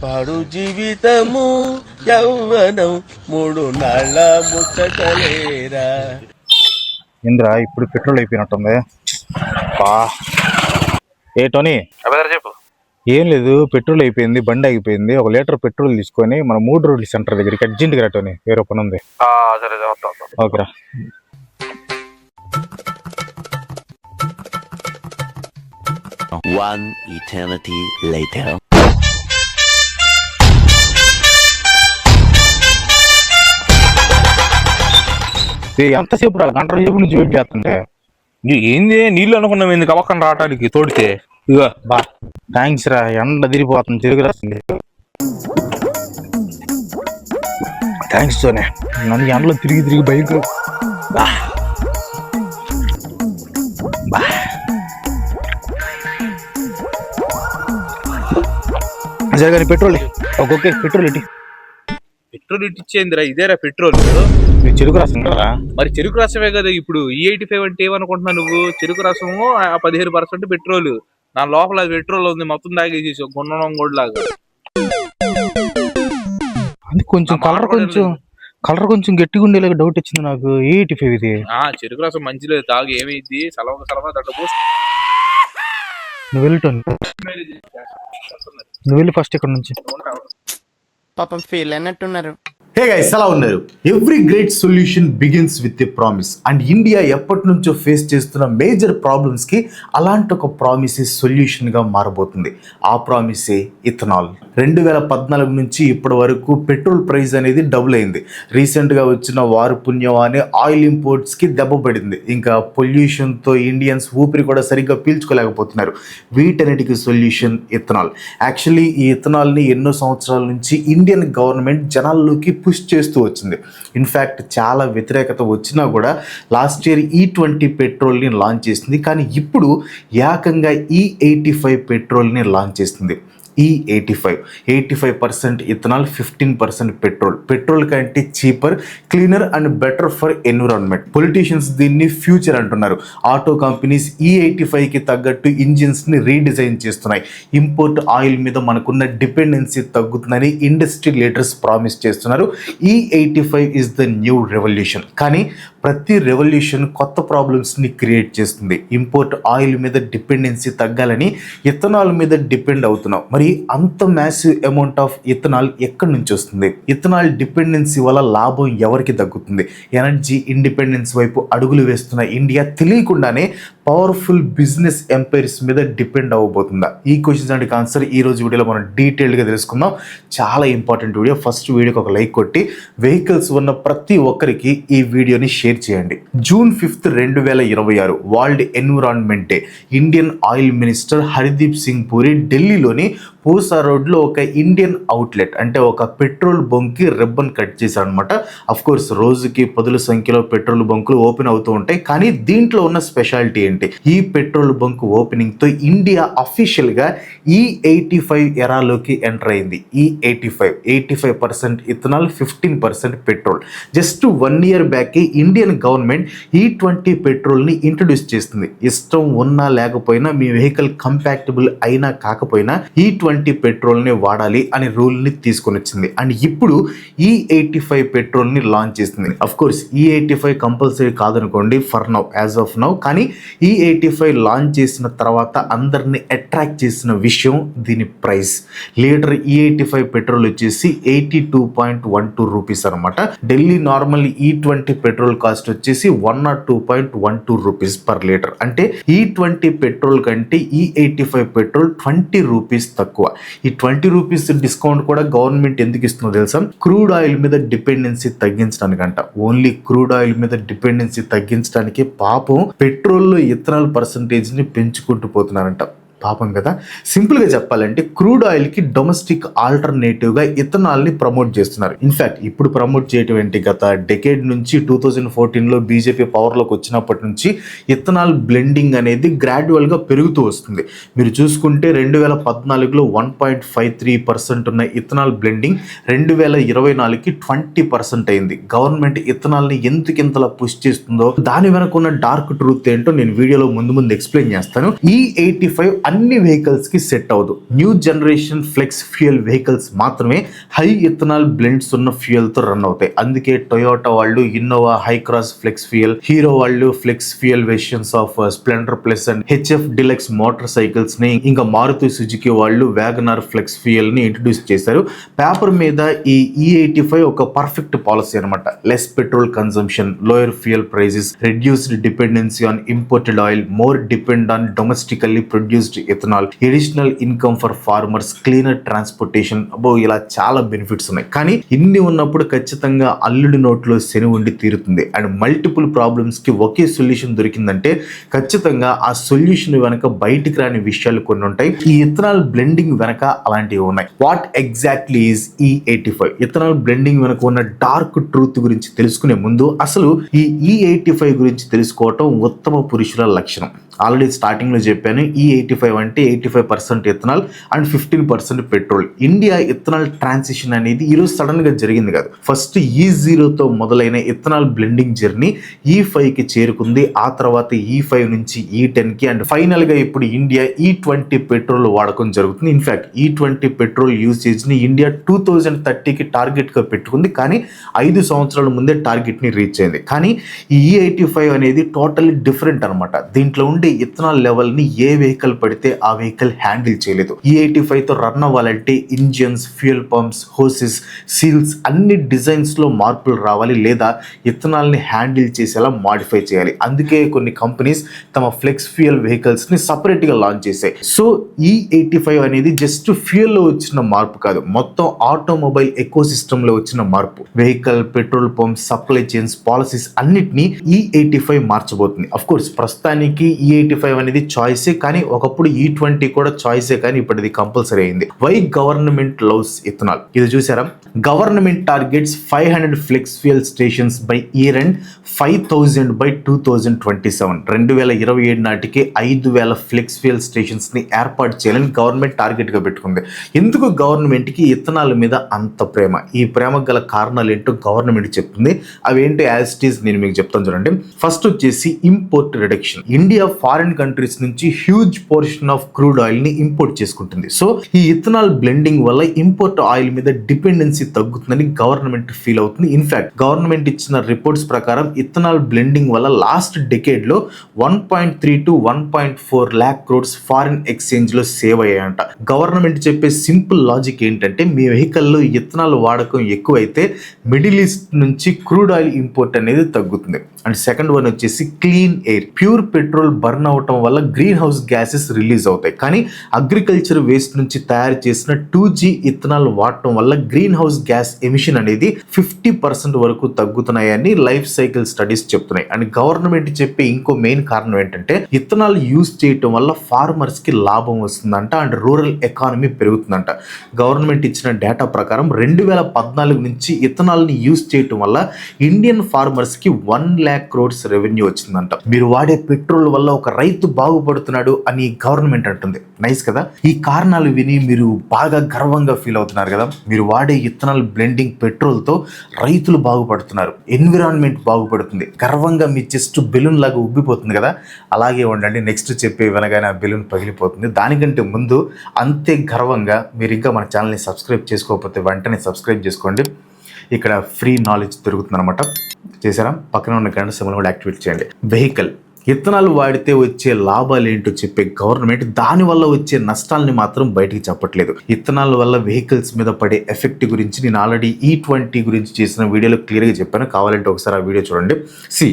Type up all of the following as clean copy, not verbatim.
పాడు జీవితము యౌవనం మూడు నాళ్ళ ముచ్చటలేరా. ఇంద్రా ఇప్పుడు పెట్రోల్ అయిపోయినట్టుంది. ఏ టోనీ చెప్పు. ఏం లేదు, పెట్రోల్ అయిపోయింది, బండి అయిపోయింది. 1 లీటర్ పెట్రోల్ తీసుకొని మన 3 రోడ్ల సెంటర్ దగ్గరికి అర్జెంట్గా రా టోనీ, వేరే పని ఉంది. సరే ఓకేరా. One eternity later. ఎంతసేపు రా, గంట సేపు నుంచి వెయిట్ చేస్తుంటే. ఏంది నీళ్ళు అనుకున్నాం, ఎందుకు అవకం రావడానికి తోడితే. ఇగో బా థ్యాంక్స్ రా, ఎండ తిరిగిపోతుంది, తిరిగి రాస్తుంది. థ్యాంక్స్ తోనే, నన్ను ఎండలో తిరిగి తిరిగి బైక్ సరే కానీ పెట్రోల్ ఒక్కొక్క పెట్రోల్ ఇటు పెట్రోల్ ఇచ్చేందిరా, ఇదేరా పెట్రోల్. చెరుకు రసం కదా, మరి చెరుకు రసమే కదా. ఇప్పుడు E85 అంటే ఏమనుకుంటున్నావు నువ్వు? చెరుకు రసము 15% పెట్రోల్. నా లోపల అది పెట్రోల్ ఉంది, మొత్తం తాగేసి గుండడం కూడా లాగా. అది కొంచెం కలర్ కొంచెం గట్టిగా ఉండేలాగా డౌట్ వచ్చింది నాకు. E85 ఇది. చెరుకు రసం మంచిలేదు, తాగు. ఏమైంది సలవా దట్టు. నువ్వు వెళ్ళి ఫస్ట్ ఇక్కడ నుంచి. పాపం ఫీల్ అయినట్టున్నారు. హే గైస్, ఎలా ఉన్నారు? Every great solution begins with a promise. And India ఎప్పటి నుంచో ఫేస్ చేస్తున్న మేజర్ ప్రాబ్లమ్స్కి అలాంటి ఒక ప్రామిసే సొల్యూషన్గా మారబోతుంది. ఆ ప్రామిసే ఇథనాల్. 2014 నుంచి ఇప్పటి వరకు పెట్రోల్ ప్రైస్ అనేది డబుల్ అయింది. రీసెంట్గా వచ్చిన వారు పుణ్యం అనే ఆయిల్ ఇంపోర్ట్స్కి దెబ్బ పడింది. ఇంకా పొల్యూషన్తో ఇండియన్స్ ఊపిరి కూడా సరిగ్గా పీల్చుకోలేకపోతున్నారు. వీటన్నిటికీ సొల్యూషన్ ఇథనాల్. యాక్చువల్లీ ఈ ఇథనాల్ని ఎన్నో సంవత్సరాల నుంచి ఇండియన్ గవర్నమెంట్ జనాల్లోకి పుష్ చేస్తూ వచ్చింది. ఇన్ఫ్యాక్ట్ చాలా వ్యతిరేకత వచ్చినా కూడా లాస్ట్ ఇయర్ E20 పెట్రోల్ని లాంచ్ చేసింది. కానీ ఇప్పుడు ఏకంగా E85 పెట్రోల్ని లాంచ్ చేస్తుంది. E85 85% ఇథనాల్, 15% పెట్రోల్ కంటే cheaper, cleaner and better for environment. Politicians దీన్ని ఫ్యూచర్ అంటున్నారు. ఆటో కంపెనీస్ E85కి తగ్గట్టు ఇంజిన్స్ని రీడిజైన్ చేస్తున్నాయి. ఇంపోర్ట్ ఆయిల్ మీద మనకున్న డిపెండెన్సీ తగ్గుతుందని ఇండస్ట్రీ లీడర్స్ ప్రామిస్ చేస్తున్నారు. E85 is the new revolution. కానీ ప్రతి రెవల్యూషన్ కొత్త ప్రాబ్లమ్స్ని క్రియేట్ చేస్తుంది. ఇంపోర్ట్ ఆయిల్ మీద డిపెండెన్సీ తగ్గాలని ఇథనాల్ మీద డిపెండ్ అవుతున్నాం. మరి అంత మ్యాసివ్ అమౌంట్ ఆఫ్ ఇథనాల్ ఎక్కడి నుంచి వస్తుంది? ఇథనాల్ డిపెండెన్సీ వల్ల లాభం ఎవరికి తగ్గుతుంది? ఎనర్జీ ఇండిపెండెన్స్ వైపు అడుగులు వేస్తున్న ఇండియా తెలియకుండానే పవర్ఫుల్ బిజినెస్ ఎంపైర్స్ మీద డిపెండ్ అవ్వబోతుందా? ఈ క్వశ్చన్స్ అండ్ ఆన్సర్ ఈ రోజు వీడియోలో మనం డీటెయిల్గా తెలుసుకుందాం. చాలా ఇంపార్టెంట్ వీడియో. ఫస్ట్ వీడియోకి ఒక లైక్ కొట్టి వెహికల్స్ ఉన్న ప్రతి ఒక్కరికి ఈ వీడియోని షేర్ చేయండి. June 5, 2026 world environment day. Indian oil minister Hardeep Singh puri ఢిల్లీలోని పూసా రోడ్లో ఒక ఇండియన్ అవుట్లెట్ అంటే ఒక పెట్రోల్ బంక్కి రిబ్బన్ కట్ చేశారు అనమాట. అఫ్కోర్స్ రోజుకి 10 సంఖ్యలో పెట్రోల్ బంకులు ఓపెన్ అవుతూ ఉంటాయి. కానీ దీంట్లో ఉన్న స్పెషాలిటీ ఏంటి? ఈ పెట్రోల్ బంక్ ఓపెనింగ్తో ఇండియా అఫీషియల్గా E85 ఎరాలోకి ఎంటర్ అయింది. E85 85% ethanol, 15% petrol. Just 1 year back Indian government E20 పెట్రోల్ని ఇంట్రడ్యూస్ చేస్తుంది. ఇష్టం ఉన్నా లేకపోయినా, మీ వెహికల్ కంపాక్టబుల్ అయినా కాకపోయినా E20 పెట్రోల్ని వాడాలి అనే రూల్ని తీసుకొని వచ్చింది. అండ్ ఇప్పుడు E85 పెట్రోల్ని లాంచ్ చేస్తుంది. అఫ్కోర్స్ E85 కంపల్సరీ కాదనుకోండి for now, as of now. కానీ E85 లాంచ్ చేసిన తర్వాత అందరిని అట్రాక్ట్ చేసిన విషయం దీని ప్రైస్. లీటర్ E85 పెట్రోల్ వచ్చేసి 82.12 రూపీస్ అనమాట. Delhi normal E20 petrol cost వచ్చేసి 102.12 రూపీస్ పర్ లీటర్. అంటే E20 పెట్రోల్ కంటే E85 పెట్రోల్ 20 రూపీస్ తక్కువ. ఈ 20 రూపీస్ డిస్కౌంట్ కూడా గవర్నమెంట్ ఎందుకు ఇస్తుందో తెలుసా? క్రూడ్ ఆయిల్ మీద డిపెండెన్సీ తగ్గించడానికంట. ఓన్లీ క్రూడ్ ఆయిల్ మీద డిపెండెన్సీ తగ్గించడానికి పాపం పెట్రోల్లో ఇథనాల్ పర్సంటేజ్ ని పెంచుకుంటూ పోతున్నారంట. పాపం కదా. సింపుల్గా చెప్పాలంటే క్రూడ్ ఆయిల్కి డొమెస్టిక్ ఆల్టర్నేటివ్గా ఇథనాల్ని ప్రమోట్ చేస్తున్నారు. ఇన్ఫ్యాక్ట్ ఇప్పుడు ప్రమోట్ చేయటం ఏంటి, గత డెకేడ్ నుంచి 2014లో బీజేపీ పవర్లోకి వచ్చినప్పటి నుంచి ఇథనాల్ బ్లెండింగ్ అనేది గ్రాడ్యువల్గా పెరుగుతూ వస్తుంది. మీరు చూసుకుంటే 2014లో 1.53% ఉన్న ఇథనాల్ బ్లెండింగ్ 2024కి 20% అయింది. గవర్నమెంట్ ఇథనాల్ని ఎందుకు ఇంతలా పుష్ చేస్తుందో దాని వెనక ఉన్న డార్క్ ట్రూత్ ఏంటో నేను వీడియోలో ముందు ఎక్స్ప్లెయిన్ చేస్తాను. E85 అన్ని వెహికల్స్ కి సెట్ అవ్వదు. New generation flex fuel vehicles మాత్రమే హై ఇథనాల్ బ్లెండ్స్ ఉన్న ఫ్యూయల్ తో రన్ అవుతాయి. అందుకే టొయోటా వాళ్ళు Innova Hycross flex fuel, Hero వాళ్ళు flex fuel versions of Splendor plus and HF Deluxe motorcycles ని, ఇంకా మారుతి సుజుకి వాళ్ళు వ్యాగనార్ ఫ్లెక్స్ ఫ్యూయల్ ని ఇంట్రడ్యూస్ చేశారు. పేపర్ మీద ఈ E85 ఒక పర్ఫెక్ట్ పాలసీ అనమాట. Less petrol consumption, lower fuel prices, reduced dependency on imported oil, more depend on domestically produced ethanol, additional income for farmers, cleaner transportation, ఇలా చాలా benefits ఉన్నాయి. కానీ ఇన్ని ఉన్నప్పుడు ఖచ్చితంగా అల్లుడి నోట్లో శని ఉండి తీరుతుంది. అండ్ మల్టిపుల్ ప్రాబ్లమ్స్ కి ఒకే సొల్యూషన్ దొరికిందంటే ఖచ్చితంగా ఆ సొల్యూషన్ వెనక బయటికి రాని విషయాలు కొన్ని ఉంటాయి. ఈ ఇథనాల్ బ్లెండింగ్ వెనక అలాంటివి ఉన్నాయి. What exactly is E85? Ethanol blending వెనక ఉన్న డార్క్ ట్రూత్ గురించి తెలుసుకునే ముందు అసలు ఈ E85 గురించి తెలుసుకోవటం ఉత్తమ పురుషుల లక్షణం. ఆల్రెడీ స్టార్టింగ్ లో చెప్పాను, E85 అంటే 85% ethanol and 15% petrol. India ethanol transition అనేది ఈరోజు సడన్ గా జరిగింది కాదు. ఫస్ట్ E0తో మొదలైన ఇథనాల్ బ్లెండింగ్ జర్నీ E5 కి చేరుకుంది. ఆ తర్వాత E5 నుంచి E10 కి అండ్ ఫైనల్ గా ఇప్పుడు ఇండియా E20 పెట్రోల్ వాడకం జరుగుతుంది. ఇన్ఫాక్ట్ E20 పెట్రోల్ యూసేజ్ ని ఇండియా 2030కి టార్గెట్ గా పెట్టుకుంది. కానీ 5 సంవత్సరాల ముందే టార్గెట్ ని రీచ్ అయింది. కానీ ఈ E85 అనేది టోటల్లీ డిఫరెంట్ అనమాట. దీంట్లో ఉండే ఇథనాల్ లెవెల్ ని ఏ వెహికల్ పడితే ఆ వెహికల్ హ్యాండిల్ చేయలేదు. E85 తో రన్ అవ్వాలంటే engines, fuel pumps, hoses, seals అన్ని డిజైన్స్ లో మార్పులు రావాలి, లేదా ఇథనాల్ ని హ్యాండిల్ చేసేలా మాడిఫై చేయాలి. అందుకే కొన్ని కంపెనీస్ తమ ఫ్లెక్స్ ఫ్యూయల్ వెహికల్స్ ని సపరేట్ గా లాంచ్ చేశాయి. సో E85 అనేది జస్ట్ ఫ్యూయల్ లో వచ్చిన మార్పు కాదు, మొత్తం ఆటోమొబైల్ ఎకో సిస్టమ్ లో వచ్చిన మార్పు. Vehicle, petrol pump, supply chains, policies అన్నిటినీ E85 మార్చబోతుంది. అఫ్ కోర్స్ ప్రస్తుతానికి E85 అనేది చాయిసే, కానీ ఒకప్పుడు E20 కూడా చాయిసే, కానీ ఇప్పుడు ఇది కంపల్సరీ అయింది. Why government loves ethanol? ఇది చూసారా, government targets 500 flex fuel stations by year and 5000 by 2027. 2027 నాటికి 5000 ఫ్లెక్స్ ఫ్యూయల్ స్టేషన్స్ ని ఏర్పాటు చేయాలని గవర్నమెంట్ టార్గెట్ గా పెట్టుకుంది. ఎందుకు గవర్నమెంట్ కి ఇథనాల్ మీద అంత ప్రేమ? ఈ ప్రేమ గల కారణాలు ఏంటో గవర్నమెంట్ చెప్తుంది. అవేంటో యాజ్ ఇట్ ఈస్ నేను మీకు చెప్తాను చూడండి. ఫస్ట్ వచ్చేసి import reduction. India foreign countries నుంచి huge portion of crude oil ని ఇంపోర్ట్ చేసుకుంటుంది. సో ఈ ఇథనాల్ బ్లెండింగ్ వల్ల ఇంపోర్ట్ ఆయిల్ మీద డిపెండెన్సీ తగ్గుతుందని గవర్నమెంట్ ఫీల్ అవుతుంది. ఇన్ఫాక్ట్ గవర్నమెంట్ ఇచ్చిన రిపోర్ట్స్ ప్రకారం ఇథనాల్ బ్లెండింగ్ వల్ల లాస్ట్ డెకేడ్ లో 1.3 to 1.4 lakh crores foreign exchange లో సేవ్ అయ్యాయంట. గవర్నమెంట్ చెప్పే సింపుల్ లాజిక్ ఏంటంటే, మీ వెహికల్లో ఇథనాల్ వాడకం ఎక్కువైతే మిడిల్ ఈస్ట్ నుంచి క్రూడ్ ఆయిల్ ఇంపోర్ట్ అనేది తగ్గుతుంది. అండ్ సెకండ్ వన్ వచ్చేసి clean air. Pure petrol burn అవటం వల్ల గ్రీన్ హౌస్ గ్యాసెస్ రిలీజ్ అవుతాయి. కానీ అగ్రికల్చర్ వేస్ట్ నుంచి తయారు చేసిన 2G ఇథనాల్ వాడటం వల్ల గ్రీన్ హౌస్ గ్యాస్ ఎమిషన్ అనేది 50% వరకు తగ్గుతున్నాయని లైఫ్ సైకిల్ స్టడీస్ చెప్తున్నాయి. అండ్ గవర్నమెంట్ చెప్పే ఇంకో మెయిన్ కారణం ఏంటంటే, ఇథనాల్ యూజ్ చేయటం వల్ల ఫార్మర్స్ కి లాభం వస్తుందంట అండ్ రూరల్ ఎకానమీ పెరుగుతుందంట. గవర్నమెంట్ ఇచ్చిన డేటా ప్రకారం 2014 నుంచి ఇథనాల్ ని యూజ్ చేయటం వల్ల ఇండియన్ ఫార్మర్స్ కి 1 lakh crores రెవెన్యూ వచ్చిందంట. మీరు వాడే పెట్రోల్ వల్ల ఒక రైతు బాగుపడుతున్నాడు అని గవర్నమెంట్ అంటుంది. నైస్ కదా? ఈ కారణాలు విని మీరు బాగా గర్వంగా ఫీల్ అవుతున్నారు కదా. మీరు వాడే ఇథనాల్ బ్లెండింగ్ పెట్రోల్ తో రైతులు బాగుపడుతున్నారు, ఎన్విరాన్మెంట్ బాగుపడుతుంది, గర్వంగా మీ చెస్ట్ బెలూన్ లాగా ఉబ్బిపోతుంది కదా. అలాగే ఉండండి, నెక్స్ట్ చెప్పే వినగానే ఆ బెలూన్ పగిలిపోతుంది. దానికంటే ముందు అంతే గర్వంగా మీరు ఇంకా మన ఛానల్ని సబ్స్క్రైబ్ చేసుకోకపోతే వెంటనే సబ్స్క్రైబ్ చేసుకోండి. ఇక్కడ ఫ్రీ నాలెడ్జ్ దొరుకుతుంది అనమాట. చేశారా? పక్కన ఉన్న గంట సింబల్ కూడా యాక్టివేట్ చేయండి. వెహికల్ ఇథనాల్ వాడితే వచ్చే లాభాలు ఏంటో చెప్పే గవర్నమెంట్ దానివల్ల వచ్చే నష్టాలని మాత్రం బయటికి చెప్పట్లేదు. ఇథనాల్ వల్ల వెహికల్స్ మీద పడే ఎఫెక్ట్ గురించి నేను ఆల్రెడీ E20 గురించి చేసిన వీడియోలో క్లియర్గా చెప్పాను. కావాలంటే ఒకసారి ఆ వీడియో చూడండి.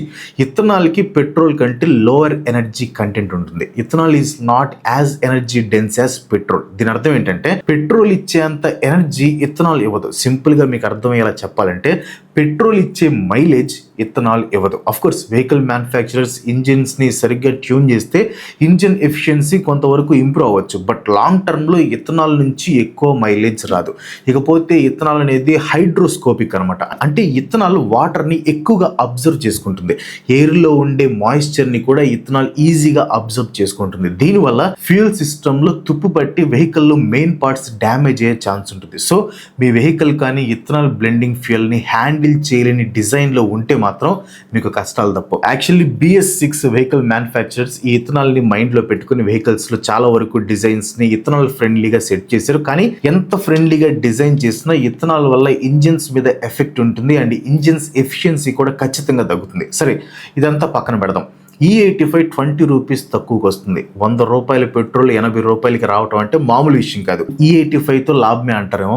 ఇథనాల్కి పెట్రోల్ కంటే లోవర్ ఎనర్జీ కంటెంట్ ఉంటుంది. Ethanol is not as energy dense as petrol. దీని అర్థం ఏంటంటే, పెట్రోల్ ఇచ్చేంత ఎనర్జీ ఇథనాల్ ఇవ్వదు. సింపుల్గా మీకు అర్థమయ్యేలా చెప్పాలంటే, పెట్రోల్ ఇచ్చే మైలేజ్ ఇథనాల్ ఇవ్వదు. Of course vehicle manufacturers engines ని సరిగ్గా ట్యూన్ చేస్తే ఇంజిన్ ఎఫిషియన్సీ కొంతవరకు ఇంప్రూవ్ అవ్వచ్చు. బట్ లాంగ్ టర్మ్ లో ఇథనాల్ నుంచి ఎక్కువ మైలేజ్ రాదు. ఇకపోతే ఇథనాల్ అనేది హైడ్రోస్కోపిక్ అనమాట. అంటే ఇథనాల్ వాటర్ ని ఎక్కువగా అబ్జర్వ్ చేసుకుంటుంది. ఎయిర్ లో ఉండే మాయిశ్చర్ ని కూడా ఇథనాల్ ఈజీగా అబ్జర్వ్ చేసుకుంటుంది. దీనివల్ల ఫ్యూయల్ సిస్టమ్ లో తుప్పు పట్టి వెహికల్లో మెయిన్ పార్ట్స్ డ్యామేజ్ అయ్యే ఛాన్స్ ఉంటుంది. సో మీ వెహికల్ కానీ ఇథనాల్ బ్లెండింగ్ ఫ్యూయల్ ని హ్యాండిల్ చేయలేని డిజైన్ లో ఉంటే మాత్రం మీకు కష్టాలు తప్పవు. యాక్చువల్లీ BS6 వెహికల్ మ్యానుఫ్యాక్చరర్స్ ఈ ఇథనాల్ ని మైండ్ లో పెట్టుకుని వెహికల్స్ లో చాలా వరకు డిజైన్స్ ని ఇథనాల్ ఫ్రెండ్లీగా సెట్ చేశారు. కానీ ఎంత ఫ్రెండ్లీగా డిజైన్ చేసినా ఇథనాల్ వల్ల ఇంజిన్స్ మీద ఎఫెక్ట్ ఉంటుంది అండ్ ఇంజిన్స్ ఎఫిషియన్సీ కూడా ఖచ్చితంగా తగ్గుతుంది. సరే, ఇదంతా పక్కన పెడదాం. E85 20 రూపీస్ తక్కువకి వస్తుంది. 100 రూపాయల పెట్రోల్ 80 రూపాయలకి రావటం అంటే మామూలు విషయం కాదు. E85తో లాభమే అంటారేమో.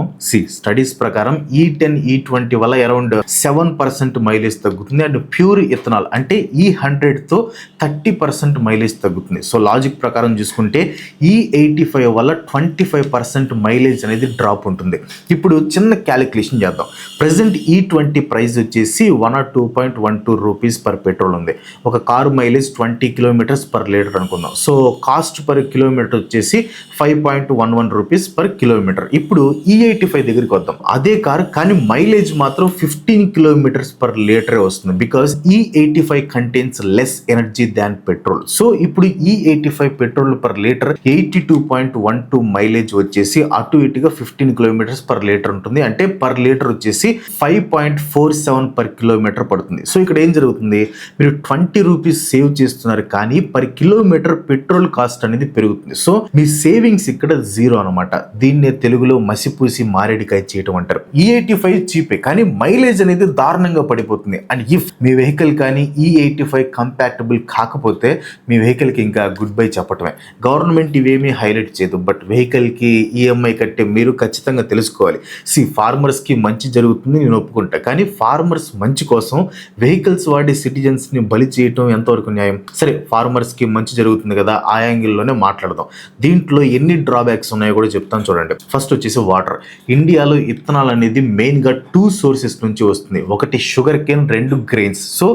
స్టడీస్ ప్రకారం E10 E20 వల్ల అరౌండ్ 7% మైలేజ్ తగ్గుతుంది అండ్ ప్యూర్ ఇథనాల్ అంటే E100తో 30% మైలేజ్ తగ్గుతుంది. సో లాజిక్ ప్రకారం చూసుకుంటే E85 వల్ల 25% మైలేజ్ అనేది డ్రాప్ ఉంటుంది. ఇప్పుడు చిన్న క్యాలిక్యులేషన్ చేద్దాం. ప్రెసెంట్ E20 ప్రైస్ వచ్చేసి 102.12 రూపీస్ పర్ పెట్రోల్ ఉంది. ఒక car mileage 20 kilometres per litre అనుకుందాం. సో కాస్ట్ పర్ కిలోమీటర్ వచ్చేసి 5.11 రూపీస్ పర్ కిలోమీటర్. ఇప్పుడు E85 దగ్గరికి వద్దాం. అదే కార్ కానీ మైలేజ్ మాత్రం 15 కిలోమీటర్స్ పర్ లీటరే వస్తుంది. Because E85 contains less energy than petrol. So ఇప్పుడు E85 petrol per litre 82.12 mileage వచ్చేసి అటు ఇటుగా 15 కిలోమీటర్స్ పర్ లీటర్ ఉంటుంది. అంటే పర్ లీటర్ వచ్చేసి 5.47 పర్ కిలోమీటర్ పడుతుంది. సో ఇక్కడ ఏం జరుగుతుంది, మీరు 20 రూపీస్ సేవ్ చేస్తున్నారు కానీ పర్ కిలోమీటర్ పెట్రోల్ కాస్ట్ అనేది పెరుగుతుంది. సో మీ సేవింగ్స్ ఇక్కడ జీరో అనమాట. దీన్నే తెలుగులో మసిపూసి మారేడికాయ చేయటం అంటారు. E85 చీపే కానీ మైలేజ్ అనేది దారుణంగా పడిపోతుంది. అండ్ ఇఫ్ మీ వెహికల్ కానీ E85 కంపాటబుల్ కాకపోతే మీ వెహికల్ కి ఇంకా గుడ్ బై చెప్పటమే. గవర్నమెంట్ ఇవేమీ హైలైట్ చేయదు, బట్ వెహికల్ కి EMI కట్టే మీరు ఖచ్చితంగా తెలుసుకోవాలి. ఫార్మర్స్ కి మంచి జరుగుతుంది నేను ఒప్పుకుంటా, కానీ ఫార్మర్స్ మంచి కోసం వెహికల్స్ వాడే సిటిజన్స్ ని బలి చేయటం ఎంతవరకు న్యాయం? సరే, ఫార్మర్స్ కి మంచి జరుగుతుంది కదా, ఆ యాంగిల్లోనే మాట్లాడదాం. దీంట్లో ఎన్ని డ్రాబ్యాక్స్ ఉన్నాయో కూడా చెప్తాను చూడండి. ఫస్ట్ వచ్చేసి వాటర్. ఇండియాలో ఇథనాల్ అనేది మెయిన్ గా 2 సోర్సెస్ నుంచి వస్తుంది. ఒకటి sugar cane, 2 grains. So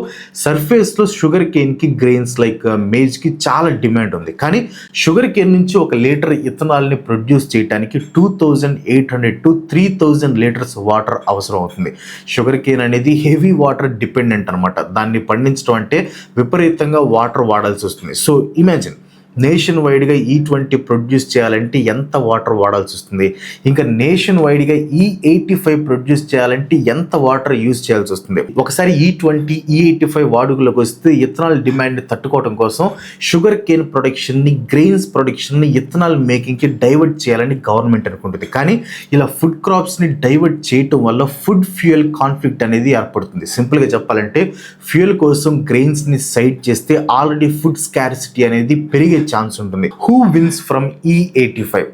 surface లో షుగర్ కేన్ కి గ్రెయిన్స్ లైక్ మేజ్ కి చాలా డిమాండ్ ఉంది. కానీ షుగర్ కేన్ నుంచి 1 లీటర్ ఇథనాల్ ని ప్రొడ్యూస్ చేయడానికి 2800 to 3000 లీటర్స్ వాటర్ అవసరం అవుతుంది. షుగర్ కేన్ అనేది హెవీ వాటర్ డిపెండెంట్ అనమాట. దాన్ని పండించడం అంటే విపరీతంగా వాటర్ వాడాల్సి వస్తుంది. సో ఇమాజిన్ నేషన్ వైడ్గా E20 ప్రొడ్యూస్ చేయాలంటే ఎంత వాటర్ వాడాల్సి వస్తుంది. ఇంకా నేషన్ వైడ్గా E85 ప్రొడ్యూస్ చేయాలంటే ఎంత వాటర్ యూజ్ చేయాల్సి వస్తుంది. ఒకసారి E20 E85 వాడుకలోకి వస్తే ఇథనాల్ డిమాండ్ని తట్టుకోవడం కోసం షుగర్ కేన్ ప్రొడక్షన్ని, గ్రెయిన్స్ ప్రొడక్షన్ని ఇథనాల్ మేకింగ్కి డైవర్ట్ చేయాలని గవర్నమెంట్ అనుకుంటుంది. కానీ ఇలా ఫుడ్ క్రాప్స్ని డైవర్ట్ చేయటం వల్ల ఫుడ్ ఫ్యూయల్ కాన్ఫ్లిక్ట్ అనేది ఏర్పడుతుంది. సింపుల్గా చెప్పాలంటే ఫ్యూయల్ కోసం గ్రెయిన్స్ని సైడ్ చేస్తే ఆల్రెడీ ఫుడ్ స్కార్సిటీ అనేది పెరిగే ఛాన్స్ ఉంటుంది. Who wins from E85?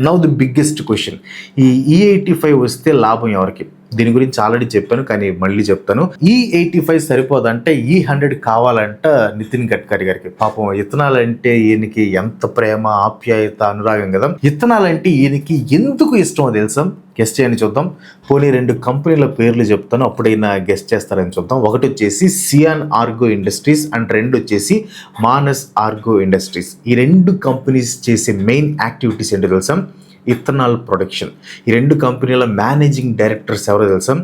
Now the biggest question, ఈ E85 వస్తే లాభం ఎవరికి? దీని గురించి ఆల్రెడీ చెప్పాను కానీ మళ్ళీ చెప్తాను. E85 సరిపోదంటే E100 కావాలంట నితిన్ గడ్కరీ గారికి. పాపం ఇథనాల్ అంటే ఈయనకి ఎంత ప్రేమ, ఆప్యాయత, అనురాగం కదా. ఇథనాల్ అంటే ఈయనకి ఎందుకు ఇష్టమో తెలుసా? గెస్ట్ చేయని చూద్దాం. పోనీ 2 కంపెనీల పేర్లు చెప్తాను, అప్పుడైనా గెస్ట్ చేస్తారని చూద్దాం. ఒకటి వచ్చేసి సియాన్ ఆర్గో ఇండస్ట్రీస్ అండ్ 2 వచ్చేసి మానస్ ఆర్గో ఇండస్ట్రీస్. ఈ 2 కంపెనీస్ చేసే మెయిన్ యాక్టివిటీస్ ఏంటో తెలుసా? Ethanol production. ఈ 2 కంపెనీల మేనేజింగ్ డైరెక్టర్స్ ఎవరో తెలుసా?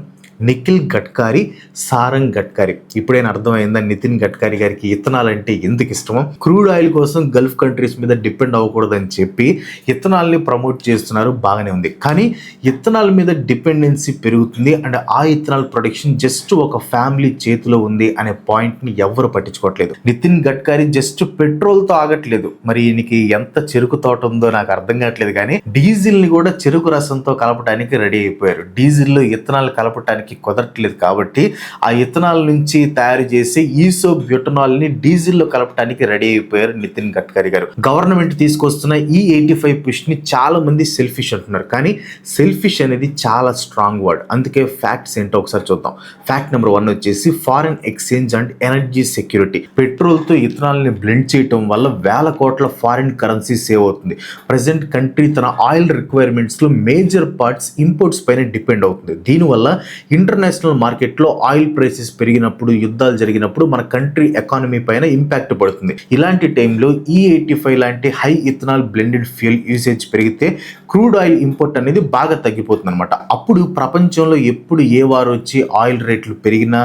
నిఖిల్ గడ్కరీ, సారంగ్ గడ్కరీ. ఇప్పుడైనా అర్థమైందా నితిన్ గడ్కరీ గారికి ఇథనాల్ అంటే ఎందుకు ఇష్టమో? క్రూడ్ ఆయిల్ కోసం గల్ఫ్ కంట్రీస్ మీద డిపెండ్ అవ్వకూడదని చెప్పి ఇథనాల్ని ప్రమోట్ చేస్తున్నారు, బాగానే ఉంది. కానీ ఇథనాల్ మీద డిపెండెన్సీ పెరుగుతుంది అండ్ ఆ ఇథనాల్ ప్రొడక్షన్ జస్ట్ ఒక ఫ్యామిలీ చేతిలో ఉంది అనే పాయింట్ని ఎవరు పట్టించుకోవట్లేదు. నితిన్ గడ్కరీ జస్ట్ పెట్రోల్తో ఆగట్లేదు, మరి ఈయనకి ఎంత చెరుకు తోట ఉందో నాకు అర్థం కావట్లేదు. కానీ డీజిల్ని కూడా చెరుకు రసంతో కలపడానికి రెడీ అయిపోయారు. డీజిల్లో ఇథనాల్ కలపడానికి కుదరట్లేదు కాబట్టి ఆ ఇథనాల్ నుంచి తయారు చేసి ఈసో బ్యూటనాల్ ని డీజిల్ లో కలపడానికి రెడీ అయిపోయారు నితిన్ గడ్కరీ గారు. గవర్నమెంట్ తీసుకొస్తున్న E85 పుష్ ని చాలా మంది సెల్ఫిష్ అంటున్నారు, కానీ సెల్ఫిష్ అనేది చాలా స్ట్రాంగ్ వర్డ్. అందుకే ఫ్యాక్ట్స్ ఏంటో ఒకసారి చూద్దాం. ఫ్యాక్ట్ నెంబర్ 1 వచ్చేసి foreign exchange and energy security. Petrol తో ఇథనాల్ ని బ్లెండ్ చేయటం వల్ల వేల కోట్ల ఫారిన్ కరెన్సీ సేవ్ అవుతుంది. ప్రెసెంట్ కంట్రీ తన ఆయిల్ రిక్వైర్మెంట్స్ లో మేజర్ పార్ట్స్ ఇంపోర్ట్స్ పైన డిపెండ్ అవుతుంది. దీనివల్ల ఇంటర్నేషనల్ మార్కెట్లో ఆయిల్ ప్రైసెస్ పెరిగినప్పుడు, యుద్ధాలు జరిగినప్పుడు మన కంట్రీ ఎకానమీ పైన ఇంపాక్ట్ పడుతుంది. ఇలాంటి టైంలో E85 లాంటి high ethanol blended fuel usage పెరిగితే క్రూడ్ ఆయిల్ ఇంపోర్ట్ అనేది బాగా తగ్గిపోతుంది అనమాట. అప్పుడు ప్రపంచంలో ఎప్పుడు ఏ వారు వచ్చి ఆయిల్ రేట్లు పెరిగినా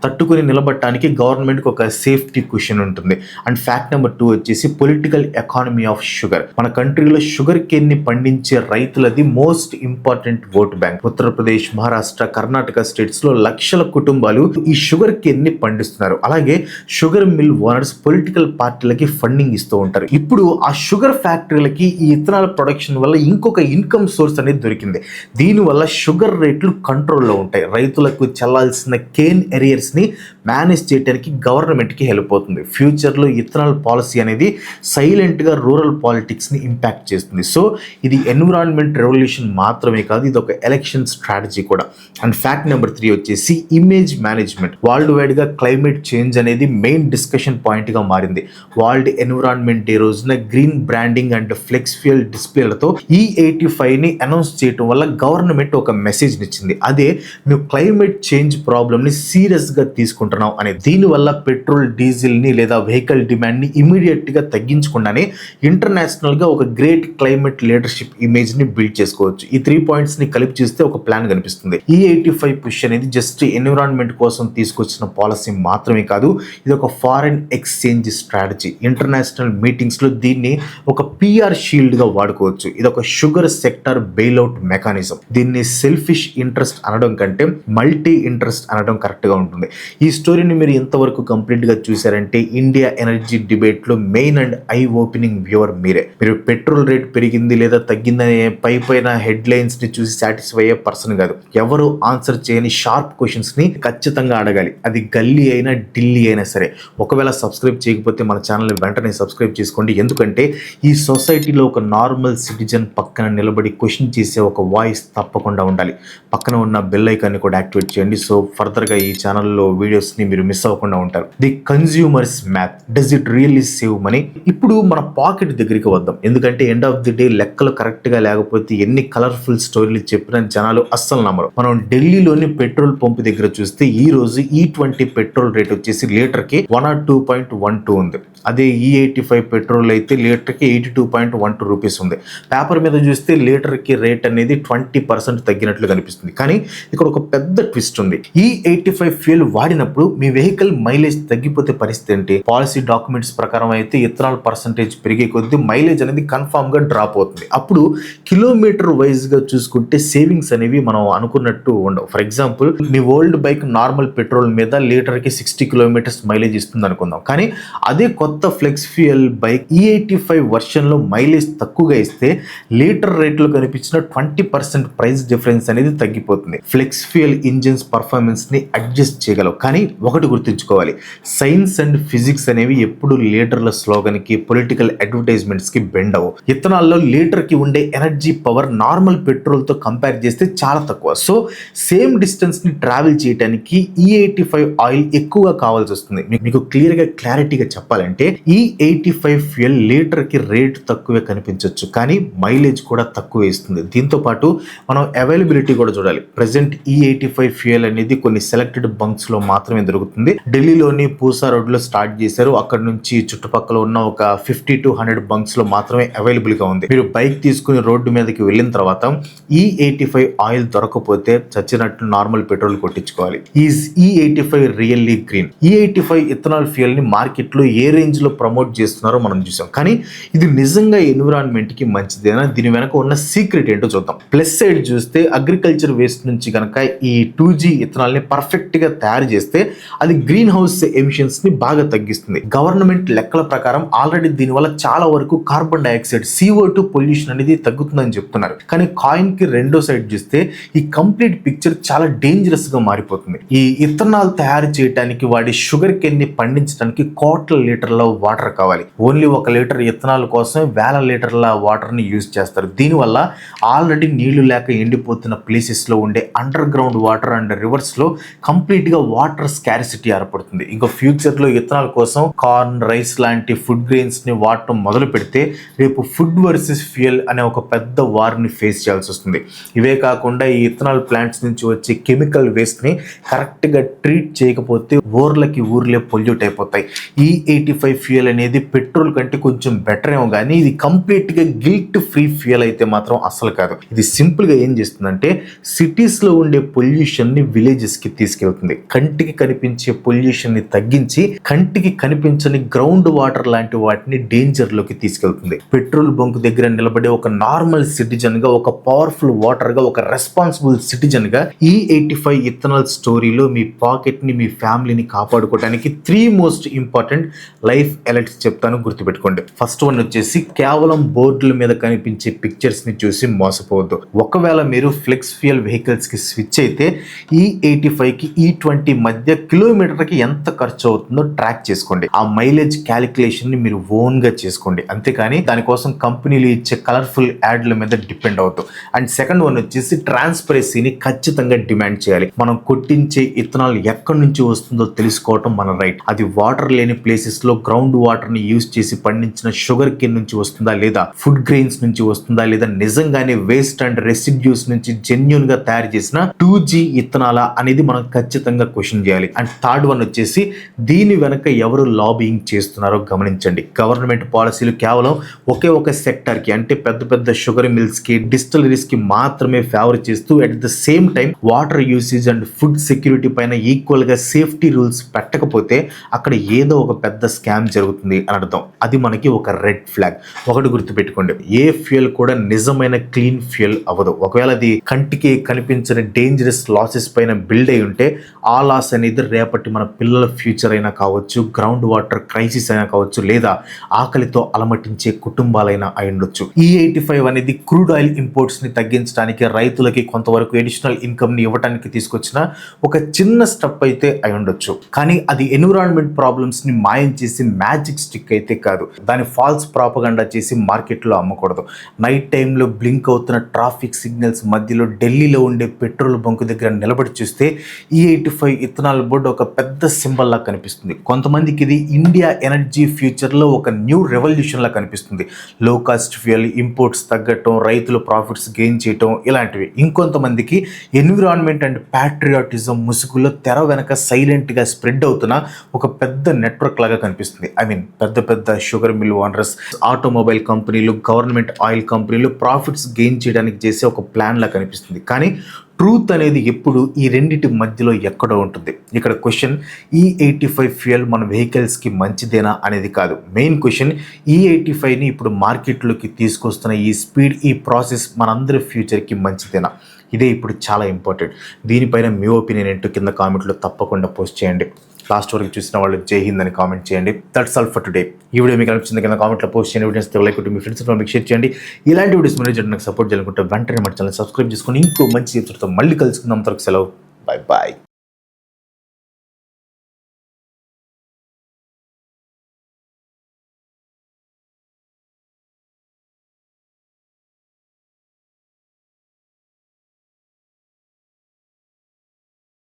తట్టుకుని నిలబడటానికి గవర్నమెంట్కి ఒక సేఫ్టీ క్వశ్చన్ ఉంటుంది. అండ్ ఫ్యాక్ట్ నెంబర్ 2 వచ్చేసి పొలిటికల్ ఎకానమీ ఆఫ్ షుగర్. మన కంట్రీలో షుగర్ కేన్ ని పండించే రైతులది most important vote bank. Uttar Pradesh, Maharashtra, Karnataka America states లో లక్షల కుటుంబాలు ఈ షుగర్ కేన్ ని పండిస్తున్నారు. అలాగే షుగర్ మిల్ ఓనర్స్ పొలిటికల్ పార్టీలకి ఫండింగ్ ఇస్తూ ఉంటారు. ఇప్పుడు ఆ షుగర్ ఫ్యాక్టరీలకి ఈ ఇథనాల్ ప్రొడక్షన్ వల్ల ఇంకొక ఇన్కమ్ సోర్స్ అనేది దొరికింది. దీనివల్ల షుగర్ రేట్లు కంట్రోల్లో ఉంటాయి. రైతులకు చెల్లాల్సిన కేన్ ఎరియర్స్ ని మేనేజ్ చేయడానికి గవర్నమెంట్ కి హెల్ప్ అవుతుంది. ఫ్యూచర్ లో ఇథనాల్ పాలసీ అనేది సైలెంట్ గా రూరల్ పాలిటిక్స్ ని ఇంపాక్ట్ చేస్తుంది. సో ఇది ఎన్విరాన్మెంట్ రెవల్యూషన్ మాత్రమే కాదు, ఇది ఒక ఎలక్షన్ స్ట్రాటజీ కూడా. అండ్ ఫ్యాక్ట్ నెంబర్ 3 వచ్చేసి ఇమేజ్ మేనేజ్మెంట్. వరల్డ్ వైడ్ గా క్లైమేట్ చేంజ్ అనేది మెయిన్ డిస్కషన్ పాయింట్ గా మారింది. వరల్డ్ ఎన్విరాన్మెంట్ డే రోజున green branding and flex fuel డిస్ప్లేలతో E85 ని అనౌన్స్ చేయడం వల్ల గవర్నమెంట్ ఒక మెసేజ్ ఇచ్చింది. అదే మేము క్లైమేట్ చేంజ్ ప్రాబ్లమ్ ని సీరియస్ గా తీసుకుంటున్నాం అనేది. దీనివల్ల పెట్రోల్, డీజిల్ ని లేదా వెహికల్ డిమాండ్ ని ఇమీడియట్ గా తగ్గించకుండానే ఇంటర్నేషనల్ గా ఒక గ్రేట్ క్లైమేట్ లీడర్షిప్ ఇమేజ్ ని బిల్డ్ చేసుకోవచ్చు. ఈ 3 పాయింట్స్ ని కలిపి చూస్తే ఒక ప్లాన్ కనిపిస్తుంది. E85 పుష్ అనేది జస్ట్ ఎన్విరాన్మెంట్ కోసం తీసుకొచ్చిన పాలసీ మాత్రమే కాదు, ఇది ఒక foreign exchange strategy. International meetings లో దీన్ని ఒక PR షీల్డ్ గా వాడుకోవచ్చు. ఇది ఒక షుగర్ సెక్టర్ బెయిల్అవుట్ మెకానిజం. దీన్ని సెల్ఫిష్ ఇంట్రెస్ట్ అనడం కంటే మల్టీ ఇంట్రెస్ట్ అనడం కరెక్ట్ గా ఉంటుంది. ఈ స్టోరీని మీరు ఎంతవరకు కంప్లీట్ గా చూసారంటే ఇండియా ఎనర్జీ డిబేట్ లో main and eye opening viewer మీరే. మీరు పెట్రోల్ రేట్ పెరిగింది లేదా తగ్గిందనే పైన హెడ్ లైన్స్ ని చూసి సాటిస్ఫై అయ్యే పర్సన్ కాదు. ఎవరు ఆన్సర్ చేయని షార్ప్ క్వశ్చన్స్ ని ఖచ్చితంగా అడగాలి. అది గల్లీ అయినా ఢిల్లీ అయినా సరే. ఒకవేళ సబ్స్క్రైబ్ చేయకపోతే మన ఛానల్ వెంటనే సబ్స్క్రైబ్ చేసుకోండి. ఎందుకంటే ఈ సొసైటీలో ఒక నార్మల్ సిటిజన్ పక్కన నిలబడి క్వశ్చన్ చేసే ఒక వాయిస్ తప్పకుండా ఉండాలి. పక్కన ఉన్న బెల్ ఐకాన్ని కూడా యాక్టివేట్ చేయండి. సో ఫర్దర్ గా ఈ ఛానల్లో వీడియోస్ ని మీరు మిస్ అవ్వకుండా ఉంటారు. The consumers math, does it really save money? ఇప్పుడు మన పాకెట్ దగ్గరికి వద్దాం. ఎందుకంటే ఎండ్ ఆఫ్ ది డే లెక్కలు కరెక్ట్ గా లేకపోతే ఎన్ని కలర్ఫుల్ స్టోరీలు చెప్పిన జనాలు అస్సలు నమ్మరు. మనం ఢిల్లీలోని పెట్రోల్ పంప్ దగ్గర చూస్తే ఈ రోజు E20 పెట్రోల్ రేట్ వచ్చేసి లీటర్ కి 102.12 ఉంది. అదే E85 పెట్రోల్ అయితే లీటర్ కి 82.12 రూపీస్ ఉంది. పేపర్ మీద చూస్తే లీటర్ కి రేట్ అనేది 20% తగ్గినట్లు కనిపిస్తుంది. కానీ ఇక్కడ ఒక పెద్ద ట్విస్ట్ ఉంది. E85 ఫ్యూయల్ వాడినప్పుడు మీ వెహికల్ మైలేజ్ తగ్గిపోతే పరిస్థితి ఏంటి? పాలసీ డాక్యుమెంట్స్ ప్రకారం అయితే ఇథనాల్ పర్సంటేజ్ పెరిగే కొద్దీ మైలేజ్ అనేది కన్ఫామ్ గా డ్రాప్ అవుతుంది. అప్పుడు కిలోమీటర్ వైజ్ గా చూసుకుంటే సేవింగ్స్ అనేవి మనం అనుకున్నట్టు ఉండవు. ఫర్ ఎగ్జాంపుల్ మీ ఓల్డ్ బైక్ నార్మల్ పెట్రోల్ మీద లీటర్ కి 60 కిలోమీటర్స్ మైలేజ్ ఇస్తుంది అనుకుందాం. కానీ అదే కొత్త flex fuel bike E85 version లో మైలేజ్ తక్కువగా ఇస్తే లీటర్ రేట్లో కనిపించిన 20% ప్రైస్ డిఫరెన్స్ అనేది తగ్గిపోతుంది. ఫ్లెక్స్ ఫ్యూయల్ ఇంజిన్స్ పర్ఫార్మెన్స్ ని అడ్జస్ట్ చేయగలవు. కానీ ఒకటి గుర్తుంచుకోవాలి, సైన్స్ అండ్ ఫిజిక్స్ అనేవి ఎప్పుడు లీటర్ల స్లోగన్ కి, పొలిటికల్ అడ్వర్టైజ్మెంట్స్ కి బెండ్ అవ్వవు. ఇథనాల్లో లీటర్ కి ఉండే ఎనర్జీ పవర్ నార్మల్ పెట్రోల్ తో కంపేర్ చేస్తే చాలా తక్కువ. సో సేమ్ డిస్టెన్స్ ని ట్రావెల్ చేయడానికి E85 ఆయిల్ ఎక్కువగా కావాల్సి వస్తుంది. మీకు క్లియర్ గా క్లారిటీగా చెప్పాలంటే E85 ఫ్యూయల్ లీటర్ కి రేట్ తక్కువే కనిపించవచ్చు, కానీ మైలేజ్ కూడా తక్కువ ఇస్తుంది. దీంతో పాటు మనం అవైలబిలిటీ కూడా చూడాలి. ప్రెసెంట్ E85 ఫ్యూయల్ అనేది కొన్ని సెలెక్టెడ్ బంక్స్ లో మాత్రమే దొరుకుతుంది. ఢిల్లీలోని పూసా రోడ్ లో స్టార్ట్ చేశారు. అక్కడ నుంచి చుట్టుపక్కల ఉన్న ఒక 50 to 100 బంక్స్ లో మాత్రమే అవైలబుల్ గా ఉంది. మీరు బైక్ తీసుకుని రోడ్డు మీదకి వెళ్ళిన తర్వాత E85 ఆయిల్ దొరకపోతే చచ్చినట్టు నార్మల్ పెట్రోల్ కొట్టించుకోవాలి. Is E85 really green? E85 ethanol fuel ని మార్కెట్ లో ఏ రేంజ్ లో ప్రమోట్ చేస్తున్నారో మనం చూసాం. కానీ ఇది నిజంగా ఎన్విరాన్మెంట్ కి మంచిదేనా? దీని వెనక ఉన్న సీక్రెట్ ఏంటో చూద్దాం. ప్లస్ సైడ్ చూస్తే అగ్రికల్చర్ వేస్ట్ నుంచి కనుక ఈ 2G ఇథనాల్ ని పర్ఫెక్ట్ గా తయారు చేస్తే అది గ్రీన్ హౌస్ ఎమిషన్స్ ని బాగా తగ్గిస్తుంది. గవర్నమెంట్ లెక్కల ప్రకారం ఆల్రెడీ దీనివల్ల చాలా వరకు కార్బన్ డైఆక్సైడ్ CO2 పొల్యూషన్ అనేది తగ్గుతుందని చెప్తున్నారు. కానీ కాయిన్ కి రెండో సైడ్ చూస్తే ఈ కంప్లీట్ పిక్చర్ చాలా డేంజరస్ గా మారిపోతుంది. ఈ ఇథనాల్ తయారు చేయడానికి వాడి షుగర్ కేన్ ని పండించడానికి కోట్ల లీటర్ల వాటర్ కావాలి. ఓన్లీ 1 లీటర్ ఇథనాల్ కోసం వేల లీటర్ల వాటర్ ని యూజ్ చేస్తారు. దీనివల్ల ఆల్రెడీ నీళ్లు లేక ఎండిపోతున్న ప్లేసెస్ లో ఉండే under ground water and reverse లో కంప్లీట్ గా వాటర్ స్కారిసిటీ ఏర్పడుతుంది. ఇంకా ఫ్యూచర్ లో ఇథనాల్ కోసం కార్న్, రైస్ లాంటి ఫుడ్ గ్రెయిన్స్ ని వాడటం మొదలు పెడితే రేపు ఫుడ్ వర్సెస్ ఫ్యూయల్ అనే ఒక పెద్ద వార్ ని ఫేస్ చేయాల్సి వస్తుంది. ఇవే కాకుండా ఈ ఇథనాల్ ప్లాంట్స్ నుంచి వచ్చే కెమికల్ వేస్ట్ ని కరెక్ట్ గా ట్రీట్ చేయకపోతే ఊర్లకి ఊర్లే పొల్యూట్ అయిపోతాయి. E85 ఫ్యూయల్ అనేది పెట్రోల్ కంటే కొంచెం బెటర్ ఏమో కానీ ఇది కంప్లీట్గా గిల్ట్ ఫ్రీ ఫ్యూయల్ అయితే మాత్రం అసలు కాదు. ఇది సింపుల్గా ఏం చేస్తుందంటే సిటీస్లో ఉండే పొల్యూషన్ని విలేజెస్కి తీసుకెళ్తుంది. కంటికి కనిపించే పొల్యూషన్ని తగ్గించి కంటికి కనిపించని గ్రౌండ్ వాటర్ లాంటి వాటిని డేంజర్లోకి తీసుకెళ్తుంది. పెట్రోల్ బంక్ దగ్గర నిలబడే ఒక నార్మల్ సిటిజన్గా, ఒక పవర్ఫుల్ వాటర్గా, ఒక రెస్పాన్సిబుల్ సిటిజన్గా E85 ఇథనాల్ స్టోరీలో మీ పాకెట్ని, మీ ఫ్యామిలీని కాపాడుకోవడానికి 3 మోస్ట్ ఇంపార్టెంట్ లైఫ్ ఎలర్ట్స్ చెప్తాను, గుర్తుపెట్టుకోండి. ఫస్ట్ వన్ వచ్చేసి కేవలం బోర్డుల మీద కనిపించే పిక్చర్స్ ని చూసి మోసపోవద్దు. ఒకవేళ మీరు ఫ్లెక్స్ ఫ్యూయల్ వెహికల్స్ కి స్విచ్ అయితే E85 కి E20 మధ్య కిలోమీటర్కి ఎంత ఖర్చు అవుతుందో ట్రాక్ చేసుకోండి. ఆ మైలేజ్ క్యాలిక్యులేషన్ ని మీరు ఓన్ గా చేసుకోండి, అంతేకాని దానికోసం కంపెనీలు ఇచ్చే కలర్ఫుల్ యాడ్ల మీద డిపెండ్ అవుతాం. అండ్ సెకండ్ వన్ వచ్చేసి ట్రాన్స్పరెన్సీని ఖచ్చితంగా డిమాండ్ చేయాలి. మనం కొట్టించే ఇథనాల్ ఎక్కడి నుంచి వస్తుందో తెలుసుకోవటం మన రైట్. అది వాటర్ లేని ప్లేసెస్ లో గ్రౌండ్ వాటర్ ని యూజ్ చేసి పండించిన షుగర్ కేన్ నుంచి వస్తుందా, లేదా ఫుడ్ గ్రెయిన్స్ నుంచి వస్తుందా, లేదా నిజంగానే వేస్ట్ అండ్ రెసిడ్యూస్ నుంచి జెన్యూన్ గా తయారు చేసిన 2G ఇథనాలా అనేది మనం ఖచ్చితంగా క్వశ్చన్ చేయాలి. అండ్ థర్డ్ వన్ వచ్చేసి దీని వెనక ఎవరు లాబింగ్ చేస్తున్నారో గమనించండి. గవర్నమెంట్ పాలసీలు కేవలం ఒకే ఒక సెక్టర్ కి, అంటే పెద్ద పెద్ద షుగర్ మిల్స్ కి, డిస్టిలరీస్ కి మాత్రమే ఫేవర్ చేస్తూ at the same time water usage and food security పైన ఈక్వల్ గా సేఫ్టీ రూల్స్ పెట్టకపోతే అక్కడ ఏదో ఒక పెద్ద స్కామ్ జరుగుతుంది అని అర్థం. అది మనకి ఒక రెడ్ ఫ్లాగ్. ఒకటి గుర్తుపెట్టుకోండి, ఏ ఫ్యూయల్ కూడా నిజమైన క్లీన్ ఫ్యూయల్ అవ్వదు. ఒకవేళ అది కంటికి కనిపించని డేంజరస్ లాసెస్ పైన బిల్డ్ అయి ఉంటే ఆ లాస్ అనేది రేపటి మన పిల్లల ఫ్యూచర్ అయినా కావచ్చు, గ్రౌండ్ వాటర్ క్రైసిస్ అయినా కావచ్చు, లేదా ఆకలితో అలమటించే కుటుంబాలైనా అయి ఉండొచ్చు. E85 అనేది క్రూడ్ ఆయిల్ ఇంపోర్ట్స్ ని తగ్గించడానికి, రైతులకి కొంతవరకు ఎడిషనల్ ఇన్కమ్ ని ఇవ్వడానికి తీసుకొచ్చిన ఒక చిన్న స్టెప్ అయితే అయి ఉండొచ్చు. కానీ అది ఎన్విరాన్మెంట్ ప్రాబ్లమ్స్ ని మాయం చేసి మ్యాజిక్ స్టిక్ అయితే కాదు. దాని ఫాల్స్ ప్రాపగండా చేసి మార్కెట్లో అమ్మకూడదు. నైట్ టైంలో బ్లింక్ అవుతున్న ట్రాఫిక్ సిగ్నల్స్ మధ్యలో ఢిల్లీలో ఉండే పెట్రోల్ బంక్ దగ్గర నిలబడి చూస్తే E85 ఇథనాల్ బోర్డు ఒక పెద్ద సింబల్ లా కనిపిస్తుంది. కొంతమందికి ఇది ఇండియా ఎనర్జీ ఫ్యూచర్లో ఒక న్యూ రెవల్యూషన్ లా కనిపిస్తుంది. లో కాస్ట్ ఫ్యూయల్, ఇంపోర్ట్స్ తగ్గటం, రైతులు ప్రాఫిట్స్ గెయిన్ చేయటం, ఇలాంటివి. ఇంకొంతమందికి ఎన్విరాన్మెంట్ అండ్ ప్యాట్రియాటిజం ముసుగులో తెర వెనక సైలెంట్ గా స్ప్రెడ్ అవుతున్న ఒక పెద్ద నెట్వర్క్ లాగా కనిపిస్తుంది. పెద్ద పెద్ద షుగర్ మిల్ ఓనర్స్, ఆటోమొబైల్ కంపెనీలు, గవర్నమెంట్ ఆయిల్ కంపెనీలు ప్రాఫిట్స్ గెయిన్ చేయడానికి చేసే ఒక ప్లాన్ లా కనిపిస్తుంది. కానీ ట్రూత్ అనేది ఎప్పుడు ఈ రెండింటి మధ్యలో ఎక్కడో ఉంటుంది. ఇక్కడ క్వశ్చన్ E85 ఫ్యూయల్ మన వెహికల్స్కి మంచిదేనా అనేది కాదు. మెయిన్ క్వశ్చన్ E85ని ఇప్పుడు మార్కెట్లోకి తీసుకొస్తున్న ఈ స్పీడ్, ఈ ప్రాసెస్ మనందరి ఫ్యూచర్కి మంచిదేనా? ఇదే ఇప్పుడు చాలా ఇంపార్టెంట్. దీనిపైన మీ ఒపీనియన్ ఏంటో కింద కామెంట్లో తప్పకుండా పోస్ట్ చేయండి. లాస్ట్ వరకు చూసిన వాళ్ళు జై హింద్ అని కామెంట్ చేయండి. That's all for today. ఈ వీడియో మీకు అనిపించింది కింద కామెంట్లో పోస్ట్ చేయండి. వీడియోస్ లైక్ కొట్టి మీ ఫ్రెండ్స్ మీకు షేర్ చేయండి. ఇలాంటి వీడియోస్ మీరు నాకు సపోర్ట్ చేయాలనుకుంటే వెంటనే మన ఛానల్ సబ్స్క్రైబ్ చేసుకొని ఇంకో మంచి ఎపిసోడ్తో మళ్ళీ కలుసుకుందాం. అంతవరకు సెలవు. Bye bye.